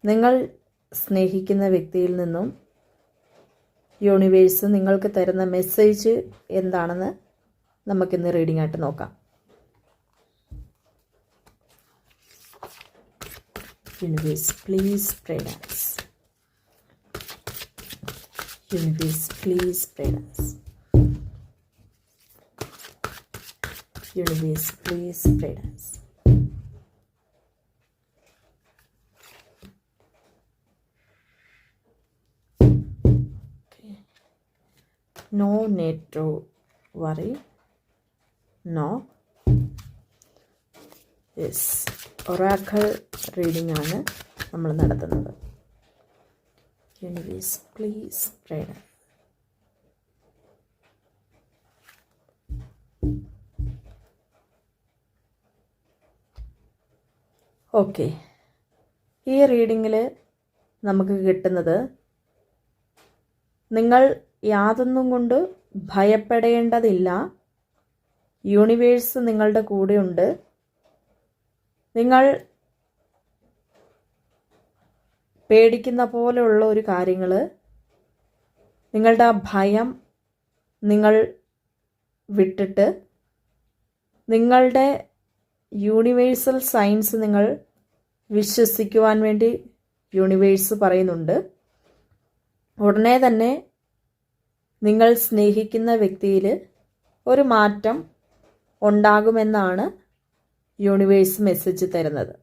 നിങ്ങൾ സ്നേഹിക്കുന്ന വ്യക്തിയിൽ നിന്നും യൂണിവേഴ്സ് നിങ്ങൾക്ക് തരുന്ന മെസ്സേജ് എന്താണെന്ന് നമുക്കിന്ന് റീഡിംഗ് ആയിട്ട് നോക്കാം. Universe please guide us. Universe please guide us. Universe please guide us. Okay. No need to worry. No. Yes. Oracle reading ആണ് നമ്മൾ നടത്തുന്നത്. Universe please guide us. Okay, ഈ റീഡിങ്ങിൽ നമുക്ക് കിട്ടുന്നത് നിങ്ങൾ യാതൊന്നും കൊണ്ട് ഭയപ്പെടേണ്ടതില്ല. യൂണിവേഴ്സ് നിങ്ങളുടെ കൂടെയുണ്ട്. നിങ്ങൾ പേടിക്കുന്ന പോലെയുള്ള ഒരു കാര്യങ്ങൾ, നിങ്ങളുടെ ആ ഭയം നിങ്ങൾ വിട്ടിട്ട് നിങ്ങളുടെ യൂണിവേഴ്സൽ സയൻസ് നിങ്ങൾ വിശ്വസിക്കുവാൻ വേണ്ടി യൂണിവേഴ്സ് പറയുന്നുണ്ട്. ഉടനെ തന്നെ നിങ്ങൾ സ്നേഹിക്കുന്ന വ്യക്തിയിൽ ഒരു മാറ്റം ഉണ്ടാകുമെന്നാണ് യൂണിവേഴ്സ് മെസ്സേജ് തരുന്നത്.